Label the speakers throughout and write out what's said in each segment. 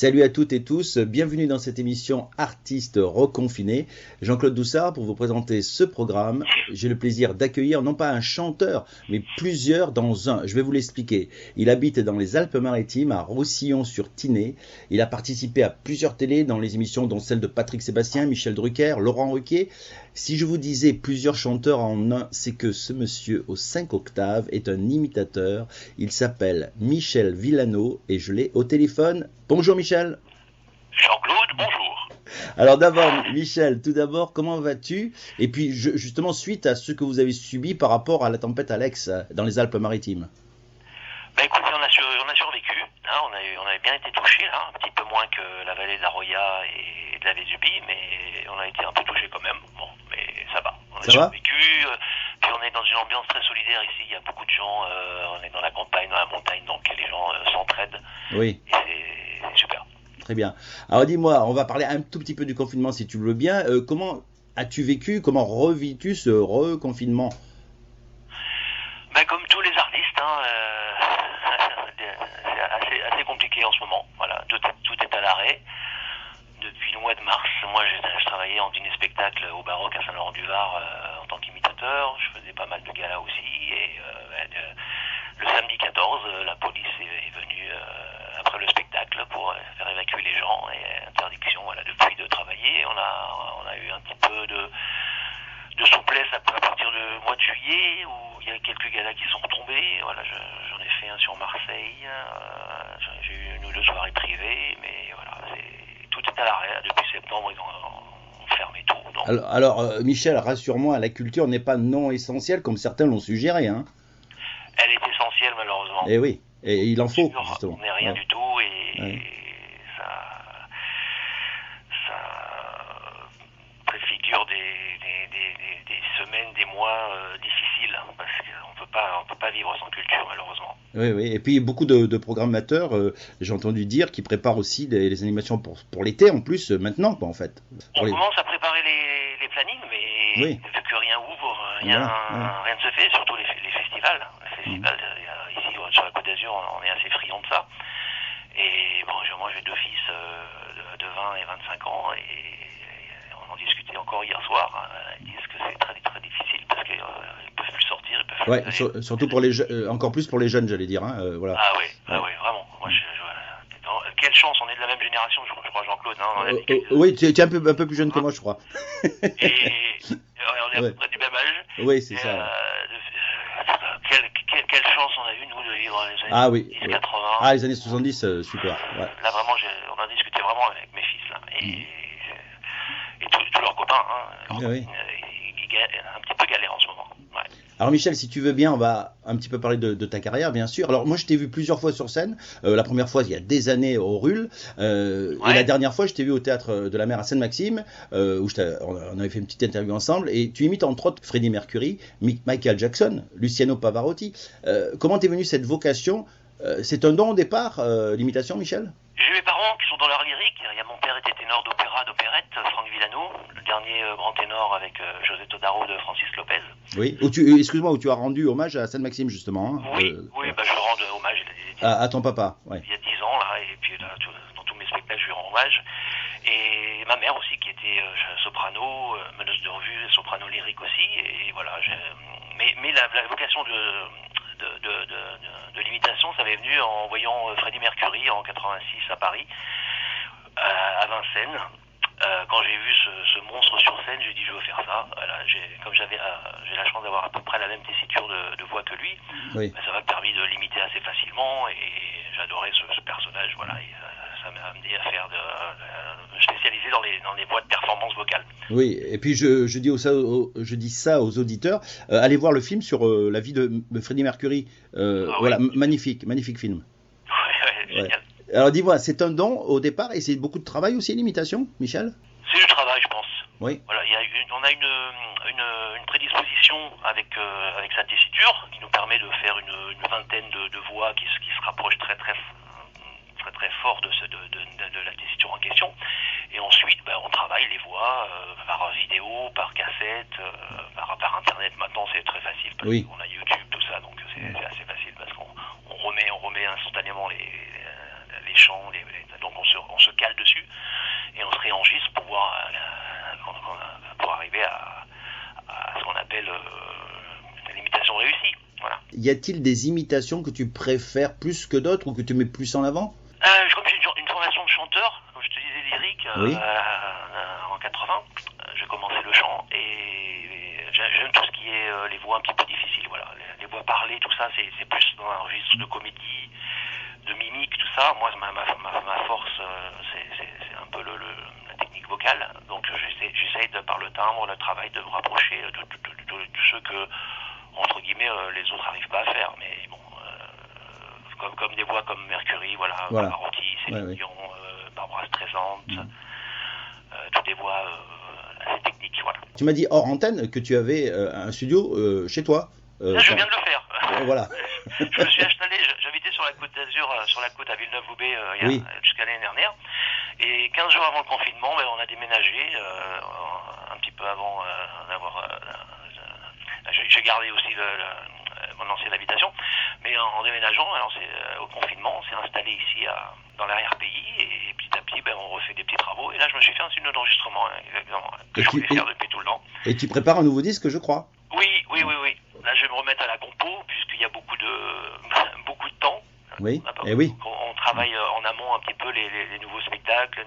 Speaker 1: Salut à toutes et tous, bienvenue dans cette émission Artistes reconfinés. Jean-Claude Doussard pour vous présenter ce programme. J'ai le plaisir d'accueillir non pas un chanteur, mais plusieurs dans un. Je vais vous l'expliquer. Il habite dans les Alpes-Maritimes, à Roussillon-sur-Thinée. Il a participé à plusieurs télés dans les émissions dont celle de Patrick Sébastien, Michel Drucker, Laurent Ruquier. Si je vous disais plusieurs chanteurs en un, c'est que ce monsieur aux 5 octaves est un imitateur. Il s'appelle Michel Villano et je l'ai au téléphone. Bonjour Michel.
Speaker 2: Jean-Claude, bonjour.
Speaker 1: Alors d'abord, Michel, tout d'abord, comment vas-tu? Et puis justement, suite à ce que vous avez subi par rapport à la tempête Alex dans les Alpes-Maritimes.
Speaker 2: Ben écoutez, on a survécu, hein, on avait bien été touchés, hein, un petit peu moins que la vallée de la Roya et de la Vésubie, mais on a été un peu touchés quand même. Bon, mais ça va, on a survécu. Puis on est dans une ambiance très solidaire ici, il y a beaucoup de gens, on est dans la campagne, dans la montagne, donc les gens s'entraident.
Speaker 1: Oui.
Speaker 2: Et c'est super.
Speaker 1: Très bien. Alors dis-moi, on va parler un tout petit peu du confinement si tu le veux bien. Comment as-tu vécu, comment revis-tu ce reconfinement?
Speaker 2: Ben comme tous les artistes, hein, c'est assez compliqué en ce moment. Voilà, tout est à l'arrêt. Depuis le mois de mars, moi je travaillais en dîner-spectacle au Baroque à Saint-Laurent-du-Var en tant qu'imitateur. Je faisais pas mal de galas aussi. Et le samedi 14, la police est venue après le spectacle pour faire évacuer les gens et interdiction depuis de travailler. On a eu un petit peu de souplesse à partir du mois de juillet où il y a quelques galas qui sont retombés. Voilà, j'en ai fait un sur Marseille. J'ai eu une ou deux soirées privées, mais voilà, tout est à l'arrêt. Depuis septembre, ils ont fermé tout. Donc...
Speaker 1: Alors Michel, rassure-moi, la culture n'est pas non essentielle comme certains l'ont suggéré, hein.
Speaker 2: Elle est essentielle malheureusement.
Speaker 1: Eh oui, et il en faut justement.
Speaker 2: On n'est rien du tout et ça préfigure des semaines, des mois difficiles parce qu'on peut pas vivre sans culture malheureusement.
Speaker 1: Oui, et puis beaucoup de programmateurs, j'ai entendu dire, qui préparent aussi les animations pour l'été en plus maintenant, quoi, en fait.
Speaker 2: On commence à préparer les plannings, mais vu que rien ouvre, rien ne se fait, surtout les festivals. Ici sur la Côte d'Azur, on est assez friand de ça. Et bon, moi j'ai deux fils de 20 et 25 ans et on en discutait encore hier soir. Ils disent que c'est très très difficile parce qu'ils ne peuvent plus sortir, ils peuvent plus aller.
Speaker 1: Surtout pour les encore plus pour les jeunes, j'allais dire. Hein, voilà.
Speaker 2: Ah oui, vraiment. Moi, quelle chance, on est de la même génération, je crois, Jean-Claude. Hein,
Speaker 1: oui, tu es un peu plus jeune que moi, je crois.
Speaker 2: Et on est à peu près du même âge.
Speaker 1: Oui, c'est ça.
Speaker 2: Quelle chance on a eu, nous, de vivre les années 70-80.
Speaker 1: Ah, les années 70, super. Ouais.
Speaker 2: Là, vraiment, on a discuté vraiment avec mes fils, là. Et tous leurs copains, hein, ils un petit peu galèrent en ce moment. Ouais.
Speaker 1: Alors Michel, si tu veux bien, on va un petit peu parler de ta carrière, bien sûr. Alors moi, je t'ai vu plusieurs fois sur scène. La première fois, il y a des années au RUL. Et la dernière fois, je t'ai vu au Théâtre de la Mer à Sainte-Maxime, où on avait fait une petite interview ensemble. Et tu imites entre autres Freddie Mercury, Michael Jackson, Luciano Pavarotti. Comment t'es venue cette vocation? C'est un don au départ, l'imitation, Michel?
Speaker 2: J'ai mes parents qui sont dans l'art lyrique. Mon père était ténor d'opéra, d'opérette, Franck Villano, le dernier grand ténor avec José Todaro de Francis Lopez.
Speaker 1: Oui, excuse-moi, où tu as rendu hommage à Sainte-Maxime justement. Hein,
Speaker 2: oui, je rends hommage
Speaker 1: à ton papa. Ouais.
Speaker 2: Il y a 10 ans, là, et puis là, dans tous mes spectacles, je lui rends hommage. Et ma mère aussi, qui était soprano, meneuse de revue, soprano lyrique aussi. Et voilà, mais la vocation de l'imitation, ça m'est venu en voyant Freddie Mercury en 86 à Paris, à Vincennes. Quand j'ai vu ce monstre sur scène, j'ai dit je veux faire ça. Voilà, comme j'ai la chance d'avoir à peu près la même tessiture de voix que lui, ça m'a permis de l'imiter assez facilement et j'adorais ce personnage. Voilà, et ça m'a amené à me spécialiser dans les voix de performance vocale.
Speaker 1: Oui, et puis je dis ça aux auditeurs. Allez voir le film sur la vie de Freddie Mercury. Voilà, magnifique film.
Speaker 2: Ouais, génial.
Speaker 1: Alors dis-moi, c'est un don au départ et c'est beaucoup de travail aussi l'imitation, Michel?
Speaker 2: C'est du travail, je pense.
Speaker 1: Oui.
Speaker 2: Voilà, on a une prédisposition avec sa tessiture qui nous permet de faire une vingtaine de voix qui se rapprochent très fort de la tessiture en question. Et ensuite, on travaille les voix par vidéo, par cassette, par internet. Maintenant, c'est très facile parce qu'on a YouTube, tout ça, donc c'est assez facile parce qu'on remet instantanément les chants, donc on se cale dessus et on se réenregistre pour voir pour arriver à ce qu'on appelle l'imitation réussie. Voilà.
Speaker 1: Y a-t-il des imitations que tu préfères plus que d'autres ou que tu mets plus en avant?
Speaker 2: Comme j'ai une formation de chanteur, comme je te disais lyrique,
Speaker 1: oui.
Speaker 2: En 80, j'ai commencé le chant et j'aime tout ce qui est les voix un petit peu difficiles. Voilà. Les voix parlées, tout ça, c'est plus dans un registre de comédie, de mimique, tout ça. Moi, ma force, c'est un peu la technique vocale. Donc j'essaye par le timbre, le travail, de me rapprocher de ceux que, entre guillemets, les autres n'arrivent pas à faire. Mais bon, comme des voix comme Mercury, voilà. Pavarotti, Céline Dion, Barbara Streisand, toutes des voix assez techniques, voilà.
Speaker 1: Tu m'as dit hors antenne que tu avais un studio chez toi.
Speaker 2: Là, je viens de le faire.
Speaker 1: Voilà.
Speaker 2: Je me suis installé, j'habitais sur la côte d'Azur, sur la côte à Villeneuve-Loubet jusqu'à l'année dernière. Et 15 jours avant le confinement, on a déménagé, un petit peu avant d'avoir... j'ai gardé aussi mon ancienne habitation, mais en déménageant, alors au confinement, on s'est installé ici dans l'arrière-pays et petit à petit, on refait des petits travaux. Et là, je me suis fait un studio d'enregistrement, exactement, que je voulais faire depuis tout le temps.
Speaker 1: Et tu prépares un nouveau disque, je crois.
Speaker 2: Oui. Là, je vais me remettre à la compo, puisqu'il y a beaucoup de temps.
Speaker 1: Oui,
Speaker 2: On travaille en amont un petit peu les nouveaux spectacles,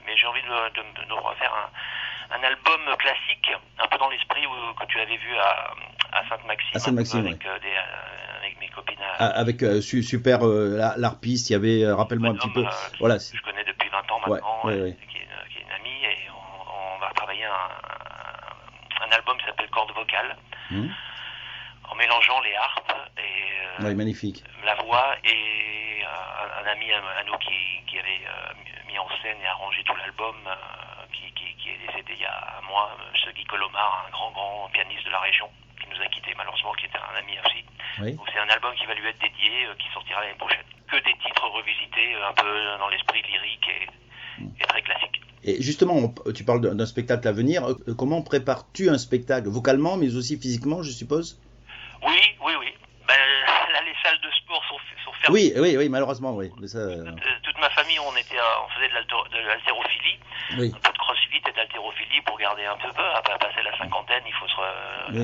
Speaker 2: mais j'ai envie de refaire un album classique, un peu dans l'esprit que tu avais vu à
Speaker 1: Sainte-Maxime,
Speaker 2: avec mes copines.
Speaker 1: Avec super l'harpiste, il y avait, rappelle-moi un petit peu. Voilà.
Speaker 2: Je connais depuis 20 ans maintenant, qui est une amie, et on va travailler un album qui s'appelle Cordes vocales. En mélangeant les harpes et
Speaker 1: magnifique.
Speaker 2: La voix et un ami à nous qui avait mis en scène et arrangé tout l'album, qui est décédé il y a un mois, M. Guy Colomar, un grand pianiste de la région, qui nous a quittés malheureusement, qui était un ami aussi. Oui. Donc c'est un album qui va lui être dédié, qui sortira l'année prochaine. Que des titres revisités, un peu dans l'esprit lyrique et très classique.
Speaker 1: Et justement, tu parles d'un spectacle à venir. Comment prépares-tu un spectacle, vocalement, mais aussi physiquement, je suppose?
Speaker 2: Oui. Là, les salles de sport sont fermées.
Speaker 1: Oui, malheureusement, oui. Mais ça...
Speaker 2: Toute ma famille, on faisait de l'haltérophilie, un peu de crossfit et d'haltérophilie pour garder un peu. Après passer la cinquantaine, il faut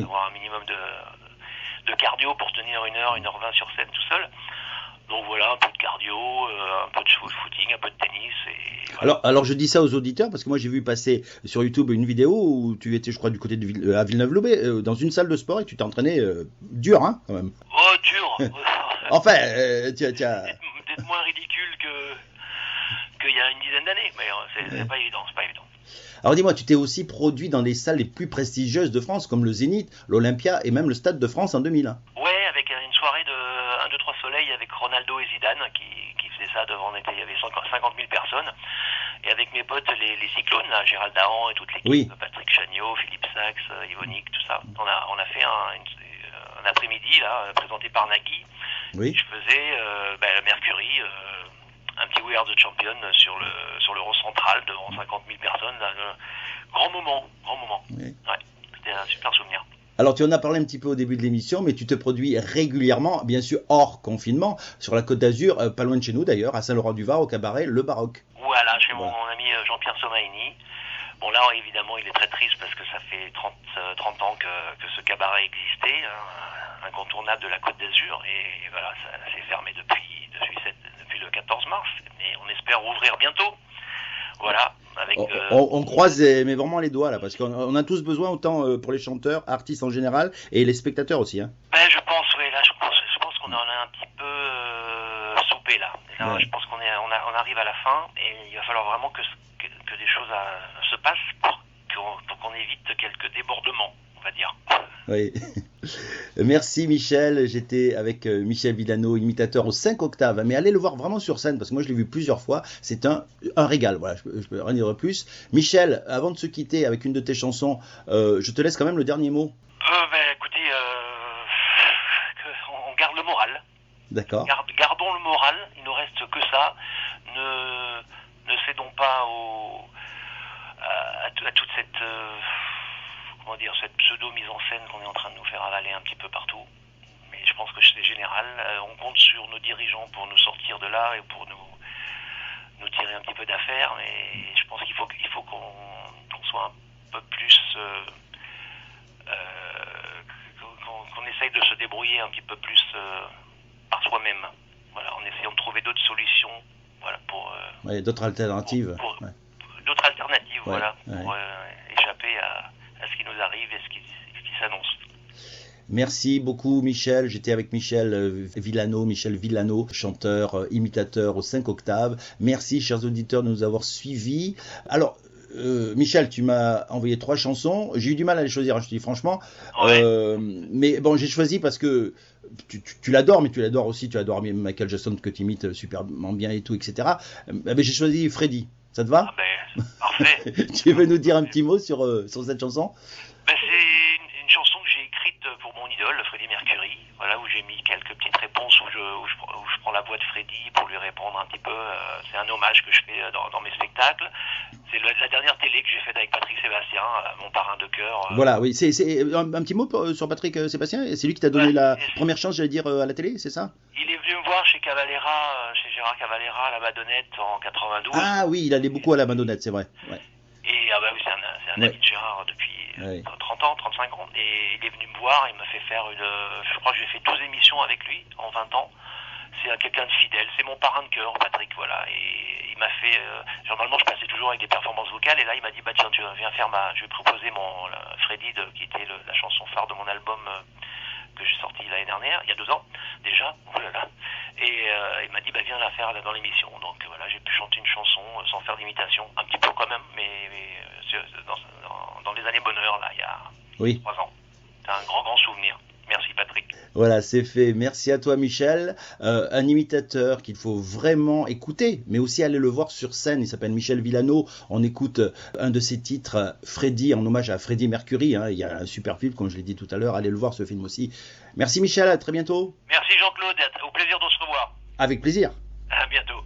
Speaker 2: avoir un minimum de cardio pour tenir 1h20 sur scène tout seul. Donc voilà, un peu de cardio, un peu de footing, un peu de tennis. Et voilà.
Speaker 1: Alors je dis ça aux auditeurs parce que moi j'ai vu passer sur YouTube une vidéo où tu étais, je crois, du côté de à Villeneuve-Loubet, dans une salle de sport et tu t'es entraîné dur, hein, quand même.
Speaker 2: Oh, dur.
Speaker 1: Enfin,
Speaker 2: tu as... Peut-être moins ridicule qu'il y a une dizaine d'années, mais c'est pas évident,
Speaker 1: Alors dis-moi, tu t'es aussi produit dans les salles les plus prestigieuses de France, comme le Zénith, l'Olympia et même le Stade de France en 2001.
Speaker 2: Ouais, avec une soirée de 1, 2, 3 soleils avec Ronaldo et Zidane qui faisait ça devant, il y avait 50 000 personnes. Et avec mes potes, les cyclones, là, Gérald Dahan et toute l'équipe, Patrick Chagnot, Philippe Sachs, Yvonique, tout ça. On a fait un après-midi là, présenté par Nagui.
Speaker 1: Oui.
Speaker 2: Je faisais Mercury, un petit We Are the Champion sur l'Euro Central devant 50 000 personnes. Là, grand moment. Oui. Ouais, c'était un super souvenir.
Speaker 1: Alors tu en as parlé un petit peu au début de l'émission, mais tu te produis régulièrement, bien sûr hors confinement, sur la Côte d'Azur, pas loin de chez nous d'ailleurs, à Saint-Laurent-du-Var, au cabaret Le Baroque.
Speaker 2: Voilà, chez mon ami Jean-Pierre Somaini. Bon là, évidemment, il est très triste parce que ça fait 30 ans que ce cabaret existait, incontournable de la Côte d'Azur, et voilà, ça s'est fermé depuis le 14 mars, mais on espère rouvrir bientôt. Voilà.
Speaker 1: On croise mais vraiment les doigts là, parce qu'on a tous besoin, autant pour les chanteurs, artistes en général, et les spectateurs aussi. Hein.
Speaker 2: Je pense qu'on en a un petit peu soupé là. Là je pense qu'on arrive à la fin, et il va falloir vraiment que des choses se passent pour qu'on évite quelques débordements, on va dire.
Speaker 1: Oui. Merci Michel, j'étais avec Michel Villano, imitateur aux 5 octaves, mais allez le voir vraiment sur scène parce que moi je l'ai vu plusieurs fois, c'est un régal, voilà, je peux rien dire plus. Michel, avant de se quitter avec une de tes chansons, je te laisse quand même le dernier mot.
Speaker 2: Écoutez, on garde le moral.
Speaker 1: D'accord.
Speaker 2: Gardons le moral, il nous reste que ça, ne cédons pas à toute cette... cette pseudo-mise en scène qu'on est en train de nous faire avaler un petit peu partout. Mais je pense que c'est général. On compte sur nos dirigeants pour nous sortir de là et pour nous tirer un petit peu d'affaire, mais je pense qu'il faut qu'on soit un peu plus qu'on essaye de se débrouiller un petit peu plus par soi-même, voilà, en essayant de trouver d'autres solutions, voilà, pour
Speaker 1: d'autres alternatives.
Speaker 2: D'autres alternatives, voilà,
Speaker 1: ouais.
Speaker 2: pour échapper à ce qui nous arrive et ce qui s'annonce.
Speaker 1: Merci beaucoup Michel, j'étais avec Michel Villano, chanteur, imitateur aux 5 octaves. Merci chers auditeurs de nous avoir suivis. Alors Michel, tu m'as envoyé 3 chansons, j'ai eu du mal à les choisir, je te dis franchement, mais bon j'ai choisi parce que tu l'adores, mais tu adores Michael Jackson que tu imites superbement bien et tout, etc. Mais j'ai choisi Freddy, ça te va?
Speaker 2: Ah ben, parfait.
Speaker 1: Tu veux nous dire un petit mot sur cette chanson?
Speaker 2: Ben, c'est une chanson que j'ai écrite pour mon idole, Freddie Mercury, voilà, où j'ai mis quelques petites réponses où je prends la voix de Freddie pour lui répondre un petit peu. C'est un hommage que je fais dans mes spectacles. C'est la dernière télé que j'ai faite avec Patrick Sébastien, mon parrain de cœur.
Speaker 1: Voilà, oui, c'est un petit mot sur Patrick Sébastien. C'est lui qui t'a donné la première chance, j'allais dire, à la télé, c'est ça?
Speaker 2: Il est venu me voir chez Gérard Cavalera à la Madonnette en 92.
Speaker 1: Ah oui, il allait beaucoup à la Madonnette, c'est vrai. Ouais.
Speaker 2: Et oui, c'est un ami de Gérard depuis 30 ans, 35 ans. Et il est venu me voir, il m'a fait faire je crois que j'ai fait 12 émissions avec lui en 20 ans. C'est quelqu'un de fidèle, c'est mon parrain de cœur, Patrick, voilà. Et il m'a fait, normalement je passais toujours avec des performances vocales, et là il m'a dit, bah tiens, tu viens faire je vais proposer Freddy, qui était la chanson phare de mon album que j'ai sorti l'année dernière, il y a 2 ans déjà, oh là là. Et il m'a dit, bah viens la faire dans l'émission. Donc voilà, j'ai pu chanter une chanson sans faire d'imitation, un petit peu quand même, mais dans les années bonheur, là, il y a 3 ans. C'est un grand souvenir. Merci Patrick.
Speaker 1: Voilà, c'est fait. Merci à toi Michel. Un imitateur qu'il faut vraiment écouter, mais aussi aller le voir sur scène. Il s'appelle Michel Villano. On écoute un de ses titres, Freddy, en hommage à Freddie Mercury. Il y a un super film, comme je l'ai dit tout à l'heure. Allez le voir, ce film aussi. Merci Michel, à très bientôt.
Speaker 2: Merci Jean-Claude, au plaisir de se revoir.
Speaker 1: Avec plaisir.
Speaker 2: À bientôt.